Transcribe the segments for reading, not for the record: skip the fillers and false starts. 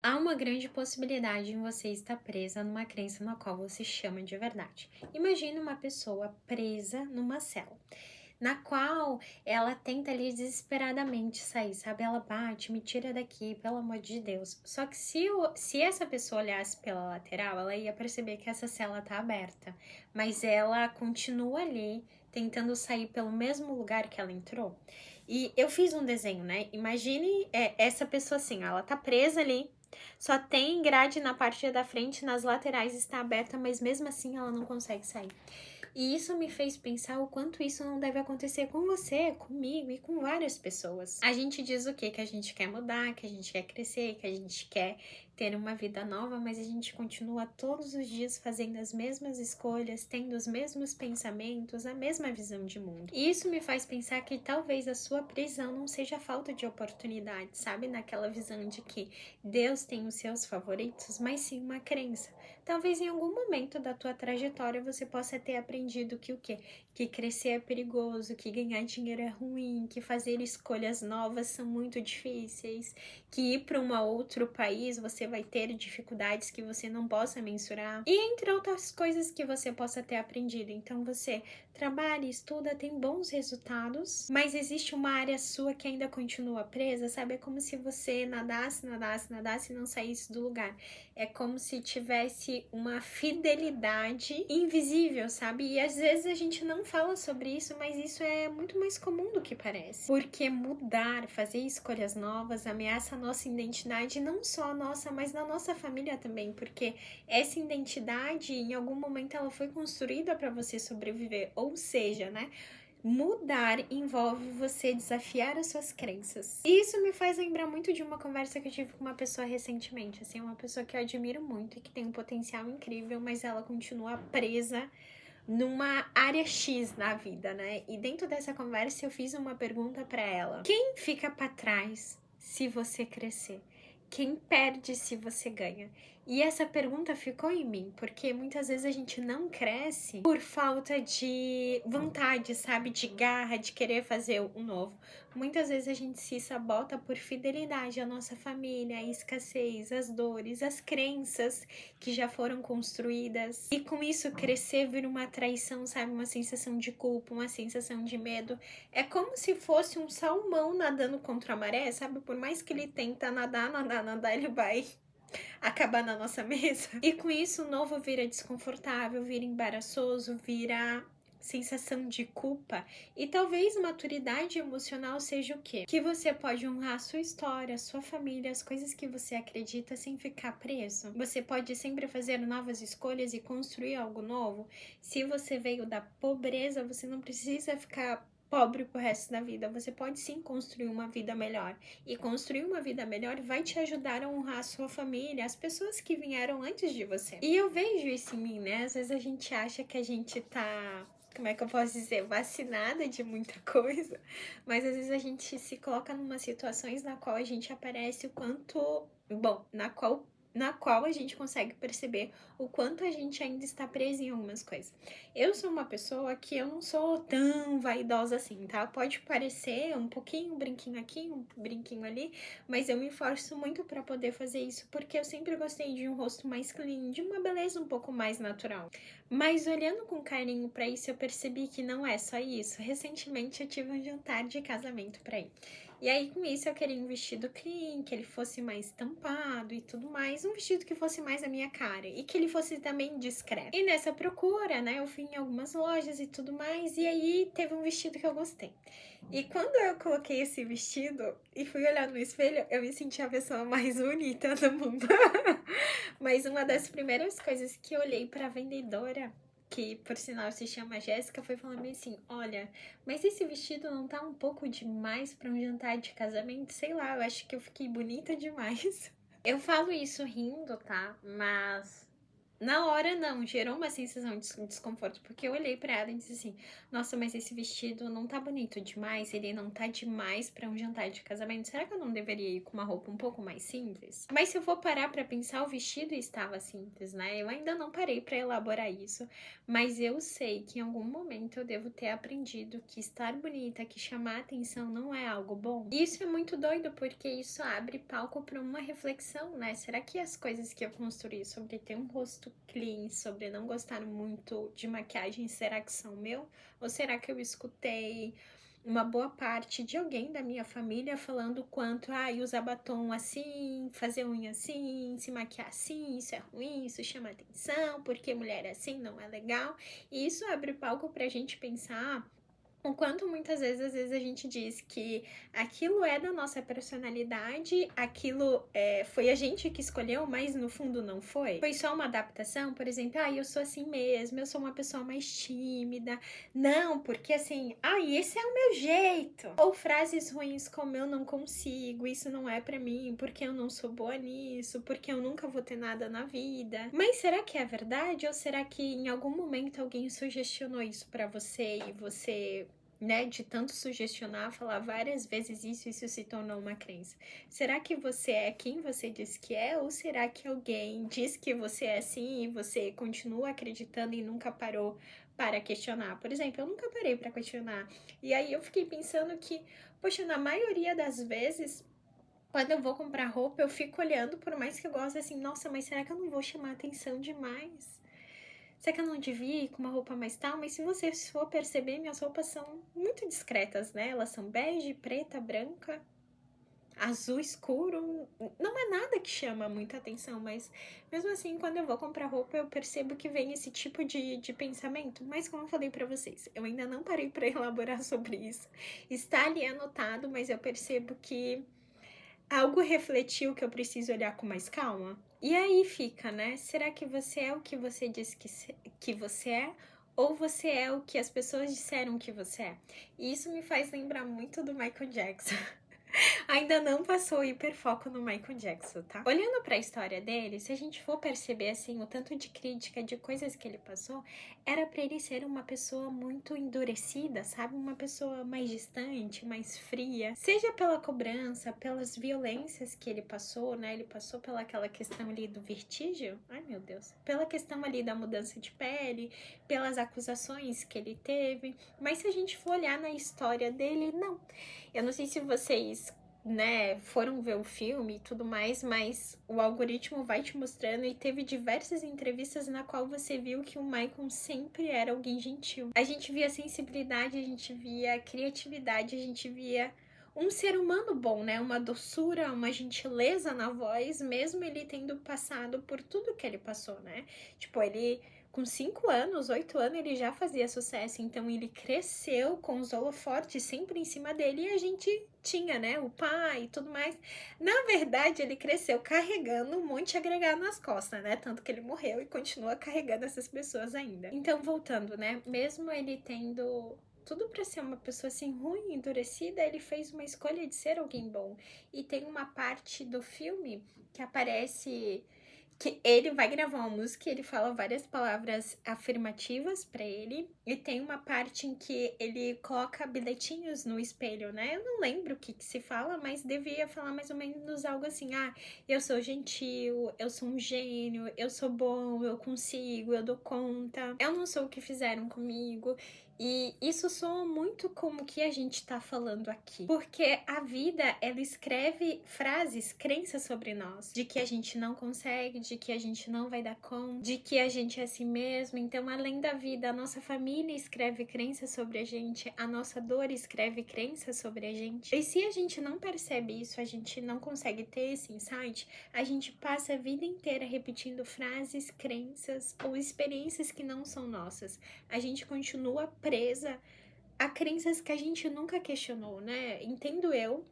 Há uma grande possibilidade em você estar presa numa crença na qual você chama de verdade. Imagine uma pessoa presa numa cela, na qual ela tenta ali desesperadamente sair, sabe? Ela bate, me tira daqui, pelo amor de Deus. Só que se essa pessoa olhasse pela lateral, ela ia perceber que essa cela tá aberta, mas ela continua ali, tentando sair pelo mesmo lugar que ela entrou. E eu fiz um desenho, né? Imagine essa pessoa assim, ela tá presa ali, só tem grade na parte da frente, nas laterais está aberta, mas mesmo assim ela não consegue sair. E isso me fez pensar o quanto isso não deve acontecer com você, comigo e com várias pessoas. A gente diz o quê? Que a gente quer mudar, que a gente quer crescer, que a gente quer ter uma vida nova, mas a gente continua todos os dias fazendo as mesmas escolhas, tendo os mesmos pensamentos, a mesma visão de mundo. E isso me faz pensar que talvez a sua prisão não seja falta de oportunidade, sabe? Naquela visão de que Deus tem os seus favoritos, mas sim uma crença. Talvez em algum momento da tua trajetória você possa ter aprendido que o quê? Que crescer é perigoso, que ganhar dinheiro é ruim, que fazer escolhas novas são muito difíceis, que ir para um outro país você vai ter dificuldades que você não possa mensurar, e entre outras coisas que você possa ter aprendido. Então você trabalha, estuda, tem bons resultados, mas existe uma área sua que ainda continua presa, sabe? É como se você nadasse, nadasse, nadasse e não saísse do lugar. É como se tivesse uma fidelidade invisível, sabe? E às vezes a gente não fala sobre isso, mas isso é muito mais comum do que parece. Porque mudar, fazer escolhas novas, ameaça a nossa identidade, não só a nossa, mas na nossa família também, porque essa identidade, em algum momento, ela foi construída para você sobreviver. Ou seja, né? Mudar envolve você desafiar as suas crenças. E isso me faz lembrar muito de uma conversa que eu tive com uma pessoa recentemente, assim, uma pessoa que eu admiro muito e que tem um potencial incrível, mas ela continua presa numa área X na vida, né? E dentro dessa conversa eu fiz uma pergunta para ela: quem fica para trás se você crescer? Quem perde se você ganha? E essa pergunta ficou em mim, porque muitas vezes a gente não cresce por falta de vontade, sabe? De garra, de querer fazer o novo. Muitas vezes a gente se sabota por fidelidade à nossa família, à escassez, às dores, às crenças que já foram construídas. E com isso, crescer vira uma traição, sabe? Uma sensação de culpa, uma sensação de medo. É como se fosse um salmão nadando contra a maré, sabe? Por mais que ele tenta nadar, nadar, nadar, ele vai acabar na nossa mesa. E com isso, o novo vira desconfortável, vira embaraçoso, vira sensação de culpa. E talvez maturidade emocional seja o quê? Que você pode honrar a sua história, a sua família, as coisas que você acredita sem ficar preso. Você pode sempre fazer novas escolhas e construir algo novo. Se você veio da pobreza, você não precisa ficar pobre pro resto da vida. Você pode sim construir uma vida melhor. E construir uma vida melhor vai te ajudar a honrar a sua família, as pessoas que vieram antes de você. E eu vejo isso em mim, né? Às vezes a gente acha que a gente tá, como é que eu posso dizer, vacinada de muita coisa, mas às vezes a gente se coloca numa situações na qual a gente aparece o quanto, bom, na qual a gente consegue perceber o quanto a gente ainda está preso em algumas coisas. Eu sou uma pessoa que eu não sou tão vaidosa assim, tá? Pode parecer um pouquinho, um brinquinho aqui, um brinquinho ali, mas eu me esforço muito para poder fazer isso, porque eu sempre gostei de um rosto mais clean, de uma beleza um pouco mais natural. Mas olhando com carinho para isso, eu percebi que não é só isso. Recentemente eu tive um jantar de casamento para ir. E aí, com isso, eu queria um vestido clean, que ele fosse mais estampado e tudo mais. Um vestido que fosse mais a minha cara e que ele fosse também discreto. E nessa procura, né, eu fui em algumas lojas e tudo mais. E aí, teve um vestido que eu gostei. E quando eu coloquei esse vestido e fui olhar no espelho, eu me senti a pessoa mais bonita do mundo. Mas uma das primeiras coisas que eu olhei pra vendedora, que por sinal se chama Jéssica, foi falando assim: olha, mas esse vestido não tá um pouco demais pra um jantar de casamento? Sei lá, eu acho que eu fiquei bonita demais. Eu falo isso rindo, tá? Mas Na hora não, gerou uma sensação de desconforto, porque eu olhei pra ela e disse assim: "Nossa, mas esse vestido não tá bonito demais, ele não tá demais pra um jantar de casamento. Será que eu não deveria ir com uma roupa um pouco mais simples?". Mas se eu for parar pra pensar, o vestido estava simples, né? Eu ainda não parei pra elaborar isso, mas eu sei que em algum momento eu devo ter aprendido que estar bonita, que chamar atenção não é algo bom. E isso é muito doido, porque isso abre palco pra uma reflexão, né? Será que as coisas que eu construí sobre ter um rosto clean, sobre não gostar muito de maquiagem, será que são meu? Ou será que eu escutei uma boa parte de alguém da minha família falando quanto, usar batom assim, fazer unha assim, se maquiar assim, isso é ruim, isso chama atenção, porque mulher assim não é legal. E isso abre palco pra gente pensar o quanto muitas vezes, às vezes a gente diz que aquilo é da nossa personalidade, aquilo foi a gente que escolheu, mas no fundo não foi. Foi só uma adaptação, por exemplo, eu sou assim mesmo, eu sou uma pessoa mais tímida. Não, porque assim, esse é o meu jeito. Ou frases ruins como eu não consigo, isso não é pra mim, porque eu não sou boa nisso, porque eu nunca vou ter nada na vida. Mas será que é verdade? Ou será que em algum momento alguém sugestionou isso pra você e você, né, de tanto sugestionar, falar várias vezes isso se tornou uma crença? Será que você é quem você diz que é? Ou será que alguém diz que você é assim e você continua acreditando e nunca parou para questionar? Por exemplo, eu nunca parei para questionar. E aí eu fiquei pensando que, poxa, na maioria das vezes, quando eu vou comprar roupa, eu fico olhando, por mais que eu goste, assim, nossa, mas será que eu não vou chamar atenção demais? Será que eu não devia ir com uma roupa mais tal? Mas se você for perceber, minhas roupas são muito discretas, né? Elas são bege, preta, branca, azul escuro. Não é nada que chama muita atenção, mas mesmo assim, quando eu vou comprar roupa, eu percebo que vem esse tipo de pensamento. Mas como eu falei pra vocês, eu ainda não parei pra elaborar sobre isso. Está ali anotado, mas eu percebo que algo refletiu que eu preciso olhar com mais calma. E aí fica, né? Será que você é o que você disse que você é? Ou você é o que as pessoas disseram que você é? E isso me faz lembrar muito do Michael Jackson. Ainda não passou o hiperfoco no Michael Jackson, tá? Olhando para a história dele, se a gente for perceber assim o tanto de crítica de coisas que ele passou, era para ele ser uma pessoa muito endurecida, sabe? Uma pessoa mais distante, mais fria, seja pela cobrança, pelas violências que ele passou, né? Ele passou pela aquela questão ali do vertigem, ai meu Deus, pela questão ali da mudança de pele, pelas acusações que ele teve. Mas se a gente for olhar na história dele, não. Eu não sei se vocês, né, foram ver o filme e tudo mais, mas o algoritmo vai te mostrando e teve diversas entrevistas na qual você viu que o Michael sempre era alguém gentil. A gente via sensibilidade, a gente via criatividade, a gente via um ser humano bom, né? Uma doçura, uma gentileza na voz, mesmo ele tendo passado por tudo que ele passou, né? Tipo, ele com 5 anos, 8 anos, ele já fazia sucesso, então ele cresceu com os holofotes sempre em cima dele e a gente tinha, né, o pai e tudo mais. Na verdade, ele cresceu carregando um monte agregado nas costas, né, tanto que ele morreu e continua carregando essas pessoas ainda. Então, voltando, né, mesmo ele tendo tudo para ser uma pessoa assim ruim, endurecida, ele fez uma escolha de ser alguém bom. E tem uma parte do filme que aparece que ele vai gravar uma música e ele fala várias palavras afirmativas pra ele. E tem uma parte em que ele coloca bilhetinhos no espelho, né? Eu não lembro o que se fala, mas devia falar mais ou menos algo assim: eu sou gentil, eu sou um gênio, eu sou bom, eu consigo, eu dou conta, eu não sou o que fizeram comigo. E isso soa muito como que a gente tá falando aqui. Porque a vida, ela escreve frases, crenças sobre nós. De que a gente não consegue, de que a gente não vai dar conta, de que a gente é assim mesmo. Então, além da vida, a nossa família escreve crenças sobre a gente, a nossa dor escreve crenças sobre a gente. E se a gente não percebe isso, a gente não consegue ter esse insight, a gente passa a vida inteira repetindo frases, crenças ou experiências que não são nossas. A gente continua presa a crenças que a gente nunca questionou, né? Entendo eu,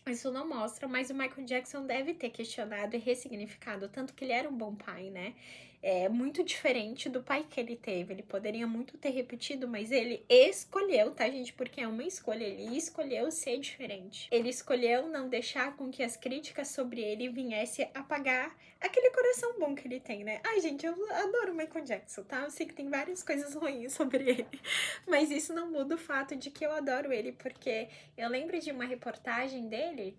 isso não mostra, mas o Michael Jackson deve ter questionado e ressignificado, tanto que ele era um bom pai, né? É muito diferente do pai que ele teve. Ele poderia muito ter repetido, mas ele escolheu, tá, gente? Porque é uma escolha. Ele escolheu ser diferente. Ele escolheu não deixar com que as críticas sobre ele viessem apagar aquele coração bom que ele tem, né? Ai, gente, eu adoro o Michael Jackson, tá? Eu sei que tem várias coisas ruins sobre ele, mas isso não muda o fato de que eu adoro ele, porque eu lembro de uma reportagem dele,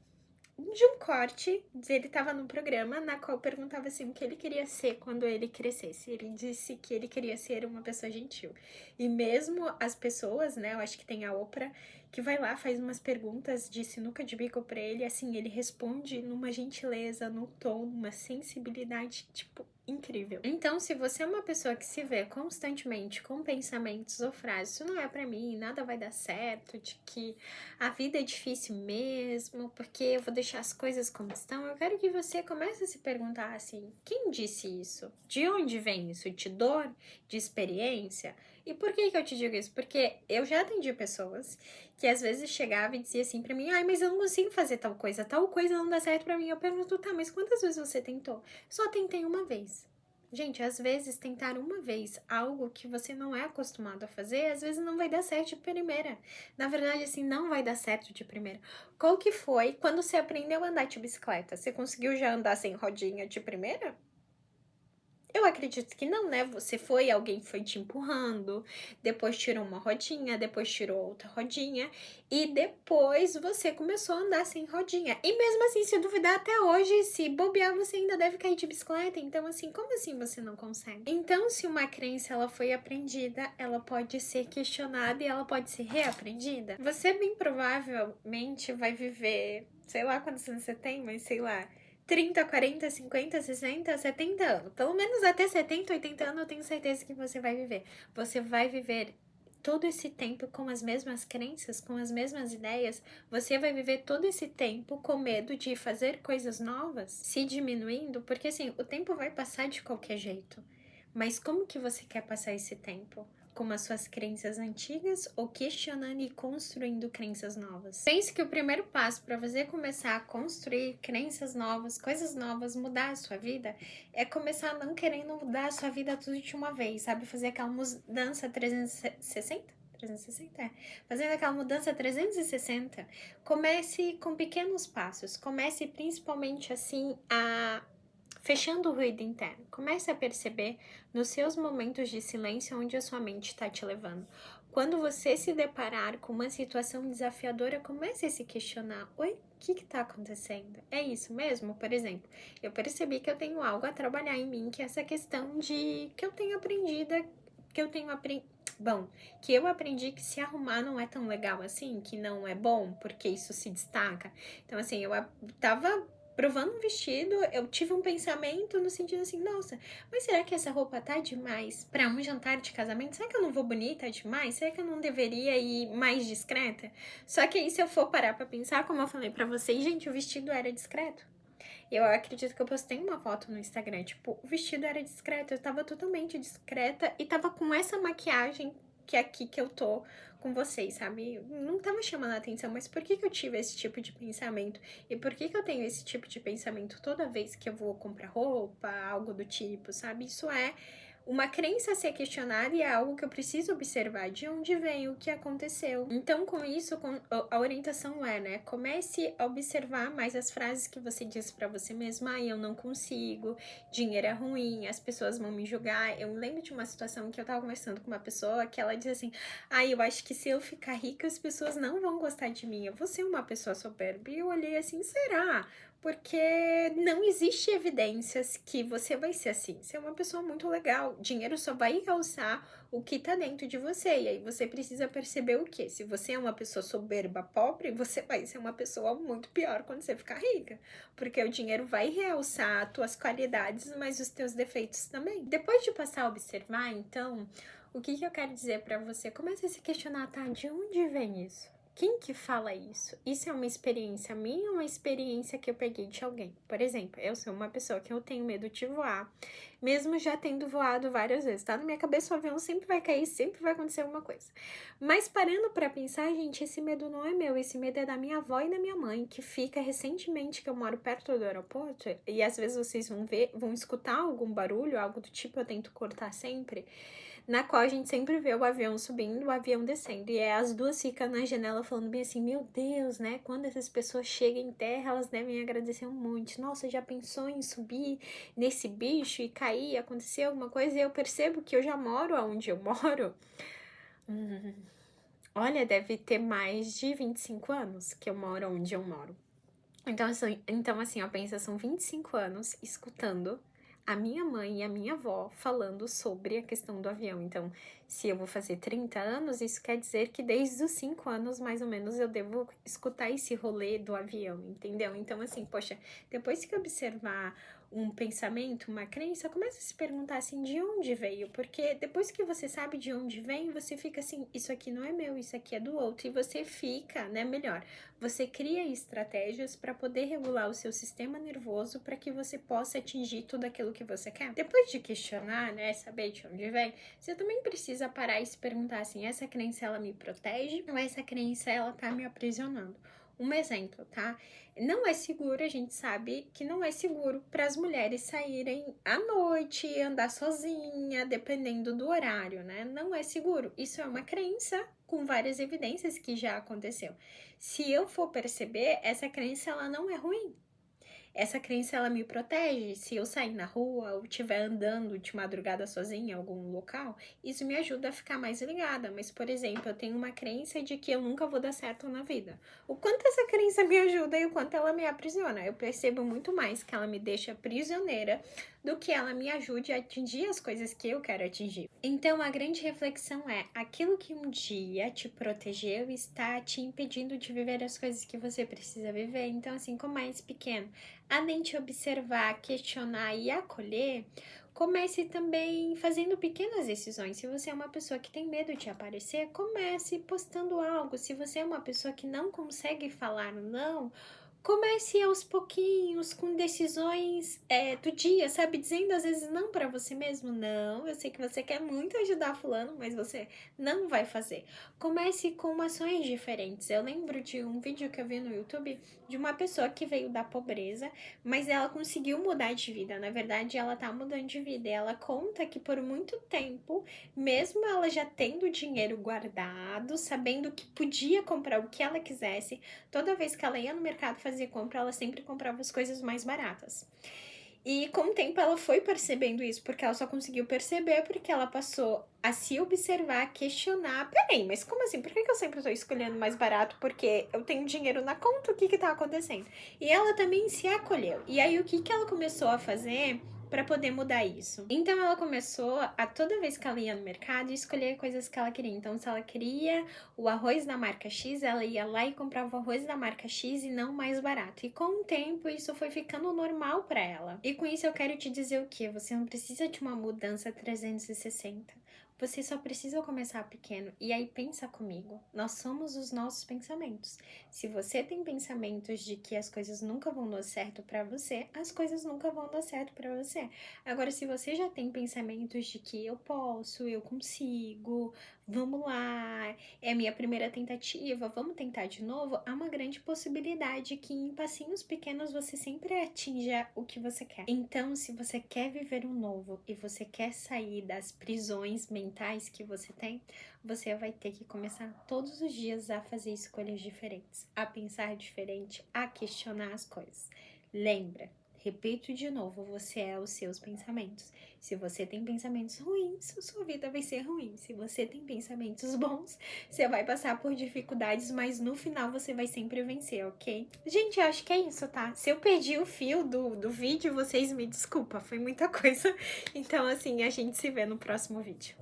de um corte, ele estava num programa na qual perguntava assim o que ele queria ser quando ele crescesse. Ele disse que ele queria ser uma pessoa gentil. E mesmo as pessoas, né, eu acho que tem a Oprah, que vai lá, faz umas perguntas de sinuca de bico pra ele, assim, ele responde numa gentileza, num tom, numa sensibilidade, tipo, incrível. Então, se você é uma pessoa que se vê constantemente com pensamentos ou frases, isso não é pra mim, nada vai dar certo, de que a vida é difícil mesmo, porque eu vou deixar as coisas como estão, eu quero que você comece a se perguntar assim, quem disse isso? De onde vem isso? De dor? De experiência? E por que eu te digo isso? Porque eu já atendi pessoas que às vezes chegavam e diziam assim pra mim, ai, mas eu não consigo fazer tal coisa não dá certo pra mim. Eu pergunto, tá, mas quantas vezes você tentou? Só tentei uma vez. Gente, às vezes tentar uma vez algo que você não é acostumado a fazer, às vezes não vai dar certo de primeira. Na verdade, assim, não vai dar certo de primeira. Qual que foi quando você aprendeu a andar de bicicleta? Você conseguiu já andar sem rodinha de primeira? Eu acredito que não, né? Você foi, alguém foi te empurrando, depois tirou uma rodinha, depois tirou outra rodinha, e depois você começou a andar sem rodinha. E mesmo assim, se duvidar até hoje, se bobear, você ainda deve cair de bicicleta. Então, assim, como assim você não consegue? Então, se uma crença ela foi aprendida, ela pode ser questionada e ela pode ser reaprendida. Você bem provavelmente vai viver, sei lá quantos anos você tem, mas sei lá, 30, 40, 50, 60, 70 anos. Pelo menos até 70, 80 anos eu tenho certeza que você vai viver. Você vai viver todo esse tempo com as mesmas crenças, com as mesmas ideias. Você vai viver todo esse tempo com medo de fazer coisas novas, se diminuindo, porque assim, o tempo vai passar de qualquer jeito. Mas como que você quer passar esse tempo? Com as suas crenças antigas ou questionando e construindo crenças novas? Pense que o primeiro passo para você começar a construir crenças novas, coisas novas, mudar a sua vida, é começar não querendo mudar a sua vida tudo de uma vez, sabe? Fazer aquela mudança 360? 360? É. Fazendo aquela mudança 360, comece com pequenos passos. Comece principalmente assim a fechando o ruído interno. Comece a perceber nos seus momentos de silêncio onde a sua mente está te levando. Quando você se deparar com uma situação desafiadora, comece a se questionar: oi, o que está acontecendo? É isso mesmo? Por exemplo, eu percebi que eu tenho algo a trabalhar em mim, que é essa questão de que eu tenho aprendido, que eu tenho aprendido. Bom, que eu aprendi que se arrumar não é tão legal assim, que não é bom, porque isso se destaca. Então, assim, eu tava provando um vestido, eu tive um pensamento no sentido assim, nossa, mas será que essa roupa tá demais pra um jantar de casamento? Será que eu não vou bonita demais? Será que eu não deveria ir mais discreta? Só que aí se eu for parar pra pensar, como eu falei pra vocês, gente, o vestido era discreto. Eu acredito que eu postei uma foto no Instagram, tipo, o vestido era discreto, eu tava totalmente discreta e tava com essa maquiagem que é aqui que eu tô com vocês, sabe? Não tava chamando a atenção, mas por que que eu tive esse tipo de pensamento? E por que que eu tenho esse tipo de pensamento toda vez que eu vou comprar roupa, algo do tipo, sabe? Isso é uma crença a ser questionada e é algo que eu preciso observar de onde veio, o que aconteceu. Então, com isso, a orientação é, né? Comece a observar mais as frases que você diz pra você mesma. Ah, eu não consigo, dinheiro é ruim, as pessoas vão me julgar. Eu lembro de uma situação que eu tava conversando com uma pessoa que ela disse assim: ah, eu acho que se eu ficar rica, as pessoas não vão gostar de mim. Eu vou ser uma pessoa soberba. E eu olhei assim, será? Porque não existe evidências que você vai ser assim. Você é uma pessoa muito legal. Dinheiro só vai realçar o que tá dentro de você. E aí você precisa perceber o quê? Se você é uma pessoa soberba, pobre, você vai ser uma pessoa muito pior quando você ficar rica. Porque o dinheiro vai realçar as tuas qualidades, mas os teus defeitos também. Depois de passar a observar, então, o que eu quero dizer pra você? Comece a se questionar, tá? De onde vem isso? Quem que fala isso? Isso é uma experiência minha ou uma experiência que eu peguei de alguém? Por exemplo, eu sou uma pessoa que eu tenho medo de voar, mesmo já tendo voado várias vezes, tá? Na minha cabeça o avião sempre vai cair, sempre vai acontecer alguma coisa. Mas parando pra pensar, gente, esse medo não é meu, esse medo é da minha avó e da minha mãe, que fica recentemente, que eu moro perto do aeroporto, e às vezes vocês vão ver, vão escutar algum barulho, algo do tipo, eu tento cortar sempre, na qual a gente sempre vê o avião subindo, o avião descendo. E as duas ficam na janela falando bem assim, meu Deus, né? Quando essas pessoas chegam em terra, elas devem agradecer um monte. Nossa, já pensou em subir nesse bicho e cair, acontecer alguma coisa? E eu percebo que eu já moro onde eu moro. Olha, deve ter mais de 25 anos que eu moro onde eu moro. Então assim, ó, pensa, são 25 anos escutando a minha mãe e a minha avó falando sobre a questão do avião. Então, se eu vou fazer 30 anos, isso quer dizer que desde os 5 anos, mais ou menos, eu devo escutar esse rolê do avião, entendeu? Então, assim, poxa, depois que observar um pensamento, uma crença, começa a se perguntar assim, de onde veio? Porque depois que você sabe de onde vem, você fica assim, isso aqui não é meu, isso aqui é do outro, e você fica, né, melhor, você cria estratégias para poder regular o seu sistema nervoso para que você possa atingir tudo aquilo que você quer. Depois de questionar, né, saber de onde vem, você também precisa parar e se perguntar assim, essa crença ela me protege ou essa crença ela tá me aprisionando? Um exemplo, tá? Não é seguro, a gente sabe que não é seguro para as mulheres saírem à noite, andar sozinha, dependendo do horário, né? Não é seguro. Isso é uma crença com várias evidências que já aconteceu. Se eu for perceber, essa crença ela não é ruim. Essa crença ela me protege. Se eu sair na rua ou estiver andando de madrugada sozinha em algum local, isso me ajuda a ficar mais ligada. Mas, por exemplo, eu tenho uma crença de que eu nunca vou dar certo na vida. O quanto essa crença me ajuda e o quanto ela me aprisiona. Eu percebo muito mais que ela me deixa prisioneira do que ela me ajude a atingir as coisas que eu quero atingir. Então, a grande reflexão é: aquilo que um dia te protegeu está te impedindo de viver as coisas que você precisa viver. Então, assim, como mais pequeno, além de observar, questionar e acolher, comece também fazendo pequenas decisões. Se você é uma pessoa que tem medo de aparecer, comece postando algo. Se você é uma pessoa que não consegue falar não, comece aos pouquinhos, com decisões do dia, sabe? Dizendo às vezes não para você mesmo. Não, eu sei que você quer muito ajudar fulano, mas você não vai fazer. Comece com ações diferentes. Eu lembro de um vídeo que eu vi no YouTube de uma pessoa que veio da pobreza, mas ela conseguiu mudar de vida. Na verdade, ela tá mudando de vida. E ela conta que por muito tempo, mesmo ela já tendo dinheiro guardado, sabendo que podia comprar o que ela quisesse, toda vez que ela ia no mercado fazer compra, ela sempre comprava as coisas mais baratas. E com o tempo ela foi percebendo isso, porque ela só conseguiu perceber porque ela passou a se observar, a questionar. Peraí, mas como assim? Por que eu sempre tô escolhendo mais barato? Porque eu tenho dinheiro na conta? O que tá acontecendo? E ela também se acolheu. E aí o que ela começou a fazer para poder mudar isso? Então ela começou a, toda vez que ela ia no mercado, escolher coisas que ela queria. Então, se ela queria o arroz da marca X, ela ia lá e comprava o arroz da marca X e não mais barato. E com o tempo, isso foi ficando normal para ela. E com isso eu quero te dizer o quê? Você não precisa de uma mudança 360. Você só precisa começar pequeno. E aí pensa comigo, nós somos os nossos pensamentos. Se você tem pensamentos de que as coisas nunca vão dar certo para você, as coisas nunca vão dar certo para você. Agora, se você já tem pensamentos de que eu posso, eu consigo, vamos lá, é a minha primeira tentativa, vamos tentar de novo, há uma grande possibilidade que em passinhos pequenos você sempre atinja o que você quer. Então, se você quer viver um novo e você quer sair das prisões mentais que você tem, você vai ter que começar todos os dias a fazer escolhas diferentes, a pensar diferente, a questionar as coisas. Lembra? Repito de novo, você é os seus pensamentos. Se você tem pensamentos ruins, sua vida vai ser ruim. Se você tem pensamentos bons, você vai passar por dificuldades, mas no final você vai sempre vencer, ok? Gente, eu acho que é isso, tá? Se eu perdi o fio do vídeo, vocês me desculpa, foi muita coisa. Então, assim, a gente se vê no próximo vídeo.